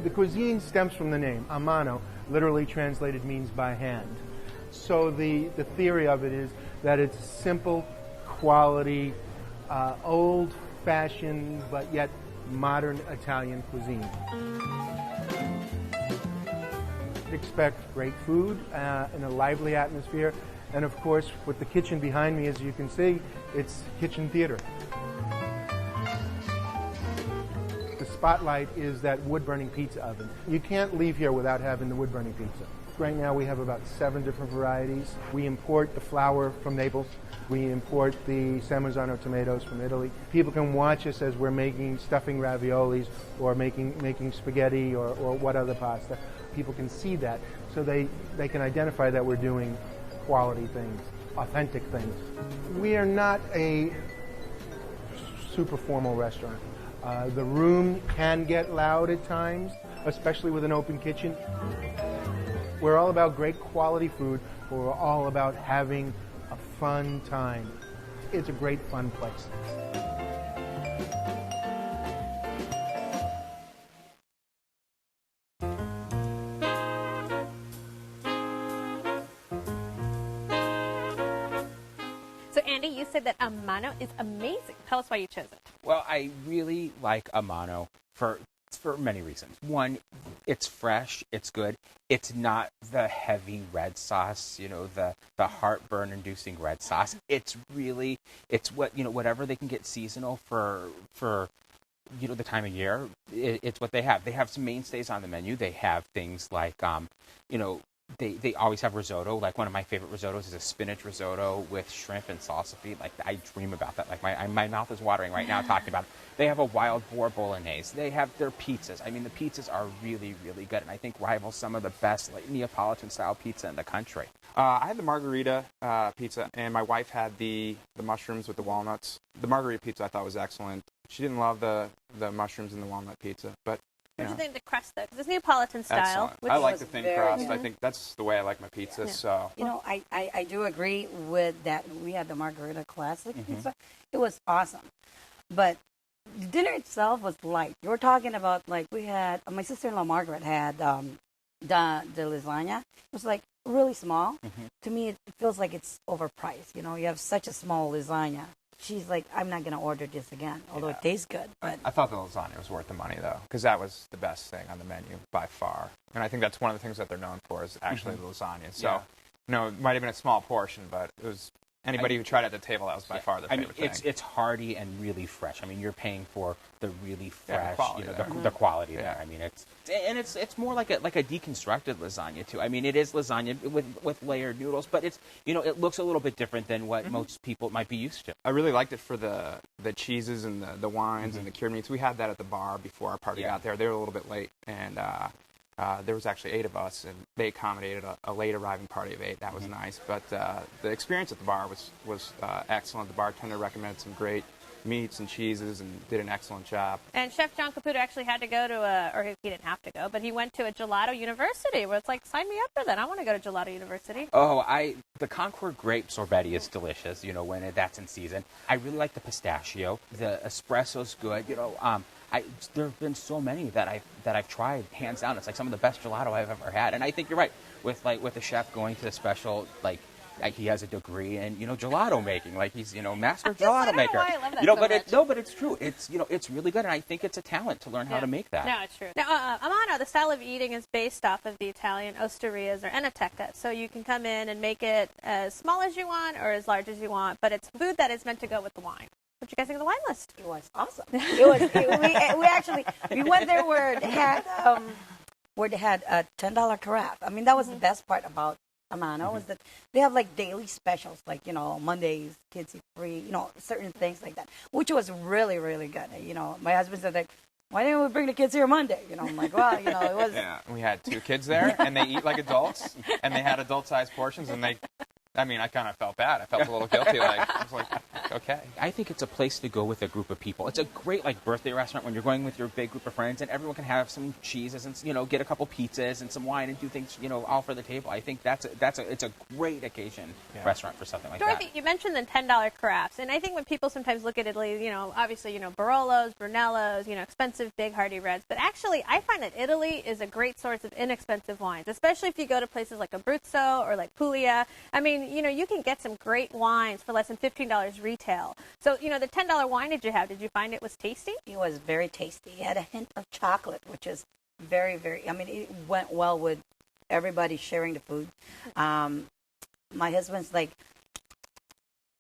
The cuisine stems from the name. A mano, literally translated, means by hand. So the theory of it is that it's simple, quality, old-fashioned, but yet modern Italian cuisine. Expect great food in a lively atmosphere, and of course, with the kitchen behind me, as you can see, it's kitchen theater. The spotlight is that wood-burning pizza oven. You can't leave here without having the wood-burning pizza. Right now we have about 7 different varieties. We import the flour from Naples. We import the San Marzano tomatoes from Italy. People can watch us as we're making stuffing raviolis or making spaghetti or what other pasta. People can see that, so they can identify that we're doing quality things, authentic things. We are not a super formal restaurant. The room can get loud at times, especially with an open kitchen. We're all about great quality food, but we're all about having a fun time. It's a great fun place. So Andy, you said that a mano is amazing. Tell us why you chose it. Well, I really like a mano for many reasons. One, it's fresh, it's good. It's not the heavy red sauce, the heartburn-inducing red sauce. It's whatever they can get seasonal for the time of year. It's what they have. They have some mainstays on the menu. They have things like They always have risotto. Like, one of my favorite risottos is a spinach risotto with shrimp and salsa feed. Like, I dream about that. Like, my mouth is watering right now talking about it. They have a wild boar bolognese. They have their pizzas. I mean, the pizzas are really, really good, and I think rival some of the best Neapolitan-style pizza in the country. I had the margarita pizza, and my wife had the mushrooms with the walnuts. The margarita pizza I thought was excellent. She didn't love the mushrooms in the walnut pizza, but What do you think of the crust, though? Because it's Neapolitan style. Excellent. I like the thin crust. I think that's the way I like my pizza. Yeah. So I do agree with that. We had the margarita classic pizza. It was awesome, but the dinner itself was light. You were talking about, like, we had my sister-in-law Margaret had the lasagna. It was like really small. To me, it feels like it's overpriced. You have such a small lasagna. She's like, I'm not going to order this again, although it tastes good. But I thought the lasagna was worth the money, though, because that was the best thing on the menu by far. And I think that's one of the things that they're known for is actually the lasagna. So, it might have been a small portion, but it was anybody who tried at the table, that was by far the favorite thing. It's hearty and really fresh. I mean, you're paying for the really fresh, quality the quality there. I mean, it's more like a deconstructed lasagna too. I mean, it is lasagna with layered noodles, but it's it looks a little bit different than what most people might be used to. I really liked it for the cheeses and the wines and the cured meats. We had that at the bar before our party got there. They were a little bit late, and there was actually 8 of us, and they accommodated a late arriving party of 8. That was nice. But the experience at the bar was excellent. The bartender recommended some great meats and cheeses and did an excellent job. And Chef John Caputo actually had to go to or he didn't have to go, but he went to a gelato university where it's like, sign me up for that. I want to go to gelato university. Oh, the Concord grape sorbet is delicious, when that's in season. I really like the pistachio. The espresso's good. There have been so many that I've tried, hands down. It's like some of the best gelato I've ever had. And I think you're right with the chef going to the special, like he has a degree in gelato making, like he's master gelato maker. I love that but it's true. It's really good, and I think it's a talent to learn how to make that. No, it's true. Now, Amano, the style of eating is based off of the Italian osterias or enoteca, so you can come in and make it as small as you want or as large as you want, but it's food that is meant to go with the wine. What do you guys think of the wine list? it was awesome. We went there where they had a $10 carafe. I mean, that was the best part about Amano was that they have like daily specials, like Mondays kids eat free, certain things like that, which was really, really good. My husband said, like, why didn't we bring the kids here Monday? I'm like, well, it was. Yeah, we had 2 kids there, and they eat like adults, and they had adult-sized portions, and I mean, I kind of felt bad. I felt a little guilty. I was like, okay. I think it's a place to go with a group of people. It's a great birthday restaurant when you're going with your big group of friends, and everyone can have some cheeses and get a couple pizzas and some wine and do things all for the table. I think it's a great occasion restaurant for something like Dorothy, that. you mentioned the $10 crafts, and I think when people sometimes look at Italy, obviously Barolos, Brunellos, expensive big hearty reds, but actually I find that Italy is a great source of inexpensive wines, especially if you go to places like Abruzzo or like Puglia. I mean, you can get some great wines for less than $15 retail. So, the $10 wine did you find it was tasty? It was very tasty. It had a hint of chocolate, which is very, very, it went well with everybody sharing the food. My husband's like,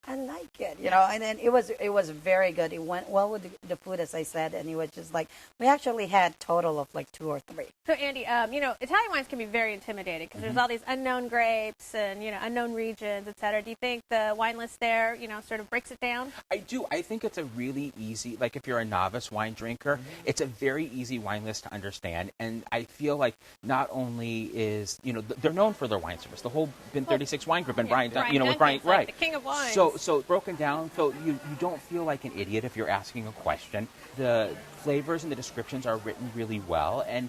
I like it, and then it was very good. It went well with the food, as I said, and it was just like, we actually had total of like 2 or 3. So Andy, Italian wines can be very intimidating because there's all these unknown grapes and, unknown regions, et cetera. Do you think the wine list there, sort of breaks it down? I do. I think it's a really easy, like if you're a novice wine drinker, it's a very easy wine list to understand. And I feel like not only is, they're known for their wine service, the whole Bin 36 wine group and Brian, with Brian, right. The king of wines. So broken down, so you don't feel like an idiot if you're asking a question. The flavors and the descriptions are written really well, and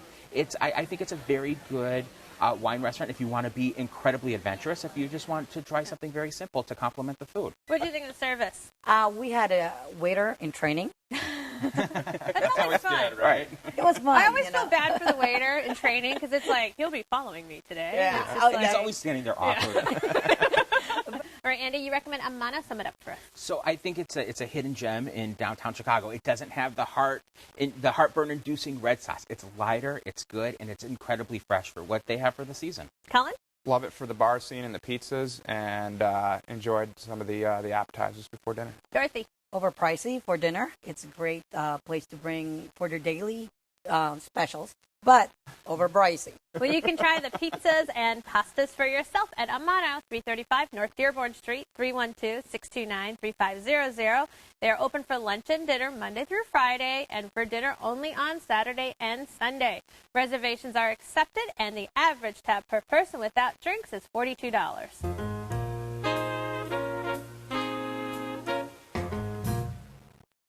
I think it's a very good wine restaurant if you want to be incredibly adventurous, if you just want to try something very simple to complement the food. What do you think of the service? We had a waiter in training. That's always fun. Right. It was fun. I always feel bad for the waiter in training because it's like, he'll be following me today. Yeah. He's always standing there awkward. All right, Andy, you recommend a Mano? Sum it up for us. So I think it's a hidden gem in downtown Chicago. It doesn't have the heartburn-inducing red sauce. It's lighter, it's good, and it's incredibly fresh for what they have for the season. Colin? Love it for the bar scene and the pizzas, and enjoyed some of the appetizers before dinner. Dorothy? Over pricey for dinner. It's a great place to bring for their daily specials, but over pricey. Well, you can try the pizzas and pastas for yourself at Mano, 335 North Dearborn Street, 312-629-3500. They are open for lunch and dinner Monday through Friday, and for dinner only on Saturday and Sunday. Reservations are accepted, and the average tab per person without drinks is $42.